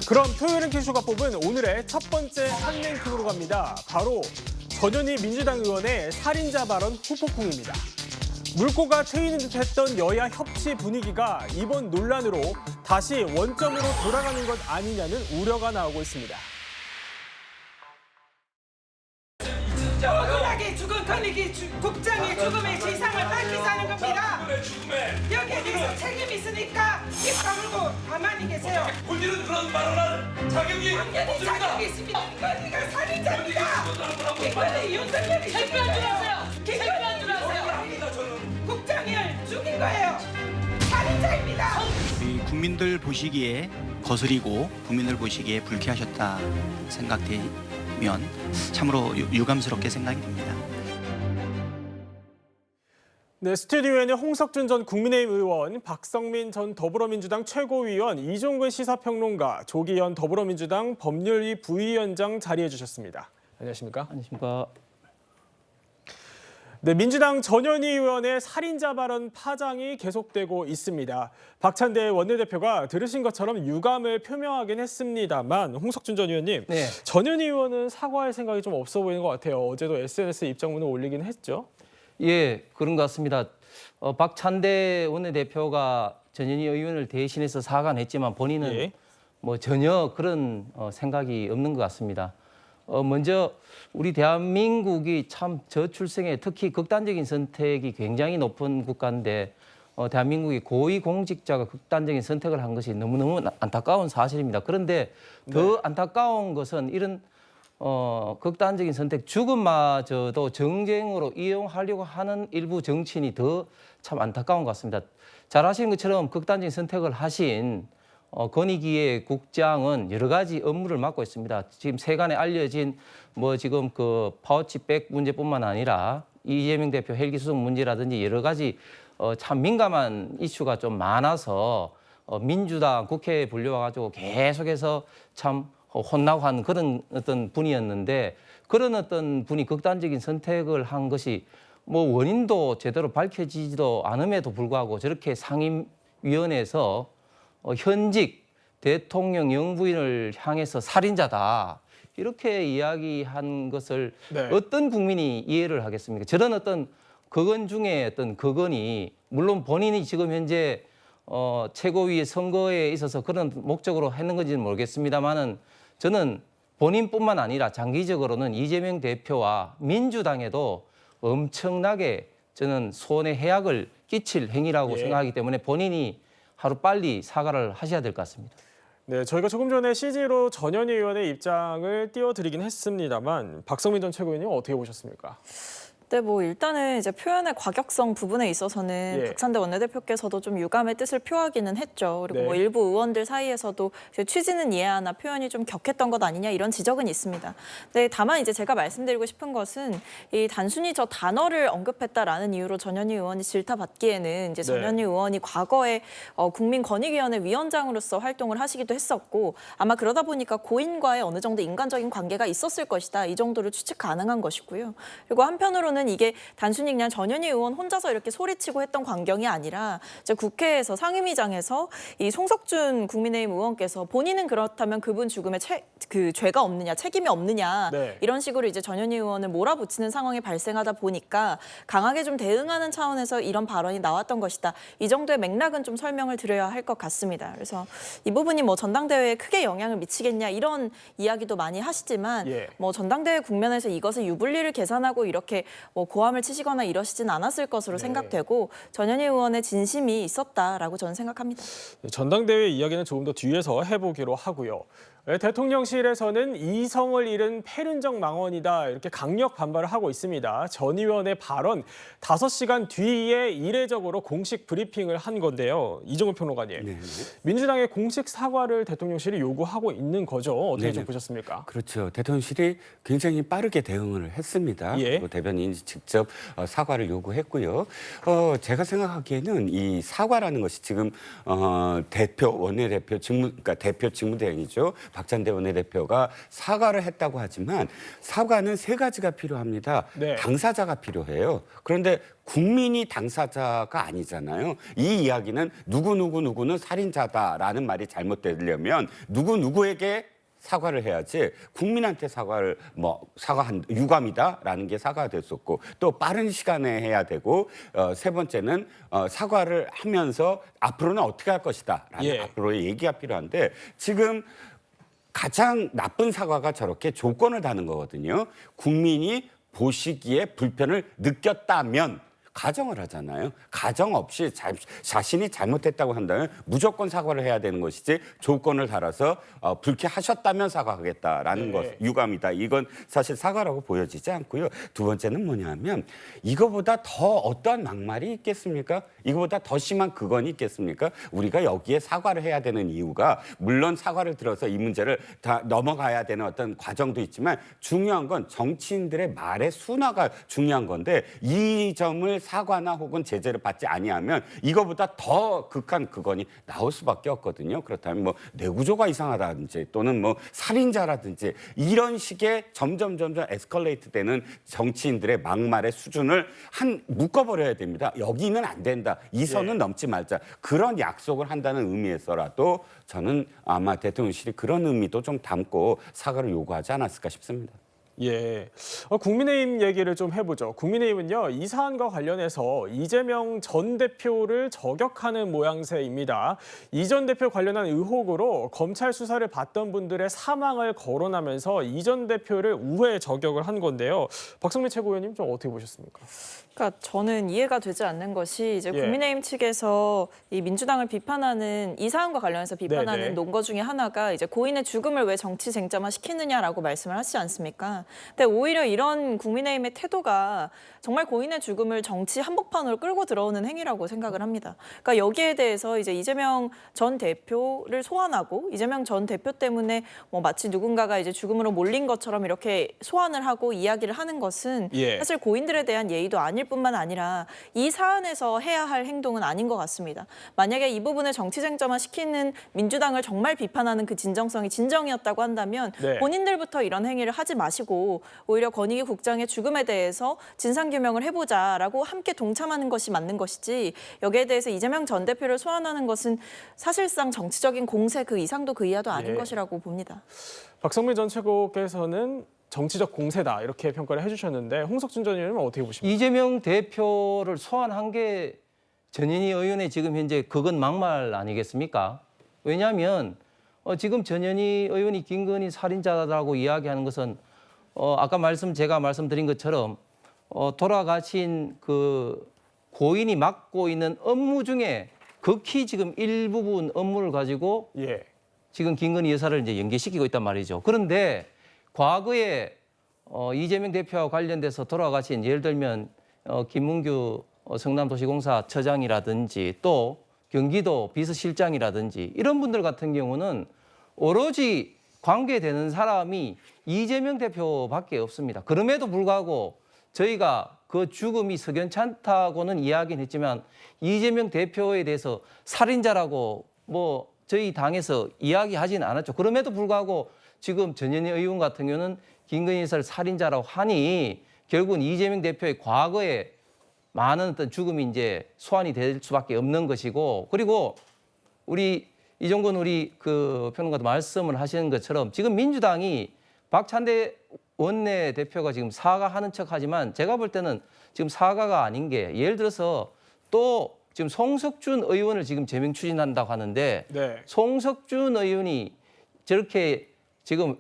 그럼 토요일은 퀴즈가 뽑은 오늘의 첫 번째 한랭킹으로 갑니다. 바로 전현희 민주당 의원의 살인자 발언 후폭풍입니다. 물꼬가 트이는 듯했던 여야 협치 분위기가 이번 논란으로 다시 원점으로 돌아가는 것 아니냐는 우려가 나오고 있습니다. 억울하게 죽은 권익위 국장의 죽음의 진상을 밝히자는 겁니다. 여기에 대해서 책임이 있으니까 입 다물고 가만히 계세요. 본인은 그런 발언할 자격이 당연히 자격이 있습니다. 김건희가 살인자입니다. 김건희 윤석열이 죽인 거예요. 김건희 국장을 죽인 거예요. 살인자입니다. 국민들 보시기에 거스리고 국민들 보시기에 불쾌하셨다 생각되면 참으로 유감스럽게 생각이 됩니다. 네, 스튜디오에는 홍석준 전 국민의힘 의원, 박성민 전 더불어민주당 최고위원, 이종근 시사평론가, 조기현 더불어민주당 법률위 부위원장 자리해 주셨습니다. 안녕하십니까? 안녕하십니까? 네, 민주당 전현희 의원의 살인자 발언 파장이 계속되고 있습니다. 박찬대 원내대표가 들으신 것처럼 유감을 표명하긴 했습니다만 홍석준 전 의원님, 네. 전현희 의원은 사과할 생각이 좀 없어 보이는 것 같아요. 어제도 SNS에 입장문을 올리긴 했죠. 예, 그런 것 같습니다. 박찬대 원내대표가 전현희 의원을 대신해서 사과는 했지만 본인은 예. 뭐 전혀 그런 생각이 없는 것 같습니다. 먼저 우리 대한민국이 참 저출생에 특히 극단적인 선택이 굉장히 높은 국가인데 대한민국이 고위공직자가 극단적인 선택을 한 것이 너무너무 안타까운 사실입니다. 그런데 더 안타까운 것은 이런 극단적인 선택, 죽음마저도 정쟁으로 이용하려고 하는 일부 정치인이 더 참 안타까운 것 같습니다. 잘 아시는 것처럼 극단적인 선택을 하신 권익위의 국장은 여러 가지 업무를 맡고 있습니다. 지금 세간에 알려진 뭐 지금 그 파우치백 문제뿐만 아니라 이재명 대표 헬기 수송 문제라든지 여러 가지 참 민감한 이슈가 좀 많아서 민주당 국회에 불려와가지고 계속해서 참 혼나고 한 그런 어떤 분이었는데 그런 어떤 분이 극단적인 선택을 한 것이 뭐 원인도 제대로 밝혀지지도 않음에도 불구하고 저렇게 상임위원회에서 현직 대통령 영부인을 향해서 살인자다 이렇게 이야기한 것을 네. 어떤 국민이 이해를 하겠습니까? 저런 어떤 거건 중에 어떤 거건이 물론 본인이 지금 현재 최고위 선거에 있어서 그런 목적으로 했는 건지는 모르겠습니다만은 저는 본인뿐만 아니라 장기적으로는 이재명 대표와 민주당에도 엄청나게 저는 손해 해악을 끼칠 행위라고 생각하기 때문에 본인이 하루 빨리 사과를 하셔야 될 것 같습니다. 네, 저희가 조금 전에 CG로 전현희 의원의 입장을 띄워드리긴 했습니다만 박성민 전 최고위원님 어떻게 보셨습니까? 네, 뭐 일단은 이제 표현의 과격성 부분에 있어서는 박찬대 원내대표께서도 좀 유감의 뜻을 표하기는 했죠. 그리고 뭐 일부 의원들 사이에서도 이제 취지는 이해하나 표현이 좀 격했던 것 아니냐 이런 지적은 있습니다. 네, 다만 이제 제가 말씀드리고 싶은 것은 이 단순히 저 단어를 언급했다라는 이유로 전현희 의원이 질타받기에는 이제 전현희 의원이 과거에 국민권익위원회 위원장으로서 활동을 하시기도 했었고 아마 그러다 보니까 고인과의 어느 정도 인간적인 관계가 있었을 것이다. 이 정도를 추측 가능한 것이고요. 그리고 한편으로는 이게 단순히 그냥 전현희 의원 혼자서 이렇게 소리치고 했던 광경이 아니라 이제 국회에서 상임위장에서 이 송석준 국민의힘 의원께서 본인은 그렇다면 그분 죽음에 죄가 없느냐, 책임이 없느냐 이런 식으로 이제 전현희 의원을 몰아붙이는 상황이 발생하다 보니까 강하게 좀 대응하는 차원에서 이런 발언이 나왔던 것이다. 이 정도의 맥락은 좀 설명을 드려야 할 것 같습니다. 그래서 이 부분이 뭐 전당대회에 크게 영향을 미치겠냐 이런 이야기도 많이 하시지만 뭐 전당대회 국면에서 이것을 유불리를 계산하고 이렇게 뭐 고함을 치시거나 이러시진 않았을 것으로 생각되고 전현희 의원의 진심이 있었다라고 저는 생각합니다. 전당대회 이야기는 조금 더 뒤에서 해보기로 하고요. 대통령실에서는 이성을 잃은 패륜적 망언이다 이렇게 강력 반발을 하고 있습니다. 전 의원의 발언 5시간 뒤에 이례적으로 공식 브리핑을 한 건데요. 이종근 평론가님, 민주당의 공식 사과를 대통령실이 요구하고 있는 거죠. 어떻게 좀 보셨습니까? 그렇죠. 대통령실이 굉장히 빠르게 대응을 했습니다. 또 대변인이 직접 사과를 요구했고요. 제가 생각하기에는 이 사과라는 것이 지금 원내대표 직무, 그러니까 대표 직무대행이죠. 박찬대 원내대표 대표가 사과를 했다고 하지만 사과는 세 가지가 필요합니다. 네. 당사자가 필요해요. 그런데 국민이 당사자가 아니잖아요. 이 이야기는 누구는 살인자다라는 말이 잘못되려면 누구에게 사과를 해야지 국민한테 사과를 사과한 유감이다라는 게 사과가 됐었고 또 빠른 시간에 해야 되고 세 번째는 사과를 하면서 앞으로는 어떻게 할 것이다라는 앞으로의 얘기가 필요한데 지금 가장 나쁜 사과가 저렇게 조건을 다는 거거든요. 국민이 보시기에 불편을 느꼈다면 가정을 하잖아요. 가정 없이 자신이 잘못했다고 한다면 무조건 사과를 해야 되는 것이지 조건을 달아서 불쾌하셨다면 사과하겠다라는 것, 유감이다. 이건 사실 사과라고 보여지지 않고요. 두 번째는 뭐냐면 이거보다 더 어떠한 막말이 있겠습니까? 이거보다 더 심한 그건이 있겠습니까? 우리가 여기에 사과를 해야 되는 이유가 물론 사과를 들어서 이 문제를 다 넘어가야 되는 어떤 과정도 있지만 중요한 건 정치인들의 말의 순화가 중요한 건데 이 점을 사과나 혹은 제재를 받지 아니하면 이거보다 더 극한 그건이 나올 수밖에 없거든요. 그렇다면 내구조가 이상하다든지 또는 살인자라든지 이런 식의 점점 에스컬레이트 되는 정치인들의 막말의 수준을 묶어버려야 됩니다. 여기는 안 된다. 이 선은 넘지 말자. 그런 약속을 한다는 의미에서라도 저는 아마 대통령실이 그런 의미도 좀 담고 사과를 요구하지 않았을까 싶습니다. 예, 국민의힘 얘기를 좀 해보죠. 국민의힘은요, 이 사안과 관련해서 이재명 전 대표를 저격하는 모양새입니다. 이 전 대표 관련한 의혹으로 검찰 수사를 받던 분들의 사망을 거론하면서 이 전 대표를 우회 저격을 한 건데요. 박성민 최고위원님 좀 어떻게 보셨습니까? 그러니까 저는 이해가 되지 않는 것이 이제 국민의힘 측에서 이 민주당을 비판하는 이 사안과 관련해서 비판하는 논거 중에 하나가 이제 고인의 죽음을 왜 정치 쟁점화 시키느냐라고 말씀을 하시지 않습니까? 근데 오히려 이런 국민의힘의 태도가 정말 고인의 죽음을 정치 한복판으로 끌고 들어오는 행위라고 생각을 합니다. 그러니까 여기에 대해서 이제 이재명 전 대표를 소환하고 이재명 전 대표 때문에 마치 누군가가 이제 죽음으로 몰린 것처럼 이렇게 소환을 하고 이야기를 하는 것은 사실 고인들에 대한 예의도 아닐 뿐만 아니라 이 사안에서 해야 할 행동은 아닌 것 같습니다. 만약에 이 부분을 정치 쟁점화 시키는 민주당을 정말 비판하는 그 진정성이 진정이었다고 한다면 본인들부터 이런 행위를 하지 마시고 오히려 권익위 국장의 죽음에 대해서 진상규명을 해보자라고 함께 동참하는 것이 맞는 것이지 여기에 대해서 이재명 전 대표를 소환하는 것은 사실상 정치적인 공세 그 이상도 그 이하도 아닌 것이라고 봅니다. 박성민 전 최고께서는 정치적 공세다 이렇게 평가를 해주셨는데 홍석준 전 의원님은 어떻게 보십니까? 이재명 대표를 소환한 게 전현희 의원의 지금 현재 그건 막말 아니겠습니까? 왜냐하면 지금 전현희 의원이 김건희 살인자라고 이야기하는 것은 아까 제가 말씀드린 것처럼 돌아가신 그 고인이 맡고 있는 업무 중에 극히 지금 일부분 업무를 가지고 지금 김건희 여사를 이제 연계시키고 있단 말이죠. 그런데 과거에 이재명 대표와 관련돼서 돌아가신 예를 들면 김문규 성남도시공사 처장이라든지 또 경기도 비서실장이라든지 이런 분들 같은 경우는 오로지 관계되는 사람이 이재명 대표밖에 없습니다. 그럼에도 불구하고 저희가 그 죽음이 석연치 않다고는 이야기는 했지만 이재명 대표에 대해서 살인자라고 저희 당에서 이야기하지는 않았죠. 그럼에도 불구하고 지금 전현희 의원 같은 경우는 김건희 여사를 살인자라고 하니 결국은 이재명 대표의 과거에 많은 어떤 죽음이 이제 소환이 될 수밖에 없는 것이고 그리고 이종건 그 평론가도 말씀을 하시는 것처럼 지금 민주당이 박찬대 원내대표가 지금 사과하는 척하지만 제가 볼 때는 지금 사과가 아닌 게 예를 들어서 또 지금 송석준 의원을 지금 제명 추진한다고 하는데 송석준 의원이 저렇게 지금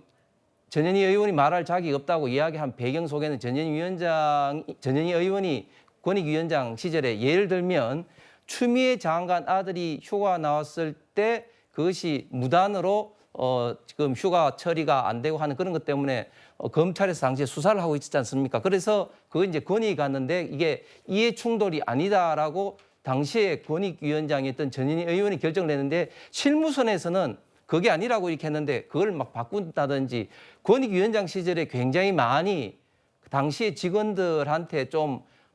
전현희 의원이 말할 자격이 없다고 이야기한 배경 속에는 전현희 의원이 권익위원장 시절에 예를 들면 추미애 장관 아들이 휴가 나왔을 때 그것이 무단으로 지금 휴가 처리가 안 되고 하는 그런 것 때문에 검찰에서 당시에 수사를 하고 있지 않습니까? 그래서 그거 이제 건의가 갔는데 이게 이해 충돌이 아니다라고 당시에 권익위원장이었던 전현희 의원이 결정을 했는데 실무선에서는 그게 아니라고 이렇게 했는데 그걸 막 바꾼다든지 권익위원장 시절에 굉장히 많이 당시에 직원들한테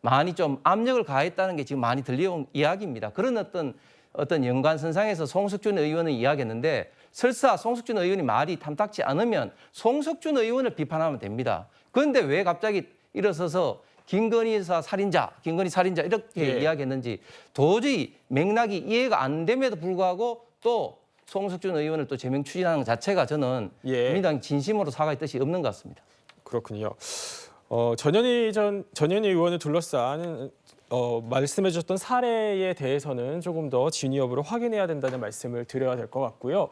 많이 압력을 가했다는 게 지금 많이 들려온 이야기입니다. 그런 어떤 연관선상에서 송석준 의원은 이야기했는데 설사 송석준 의원이 말이 탐탁지 않으면 송석준 의원을 비판하면 됩니다. 그런데 왜 갑자기 일어서서 김건희 여사 살인자, 김건희 살인자 이렇게 예. 이야기했는지 도저히 맥락이 이해가 안 됨에도 불구하고 또 송석준 의원을 또 제명 추진하는 것 자체가 저는 예. 민주당이 진심으로 사과의 뜻이 없는 것 같습니다. 그렇군요. 전현희 의원을 둘러싼 말씀해 주셨던 사례에 대해서는 조금 더 진위 여부를 확인해야 된다는 말씀을 드려야 될 것 같고요.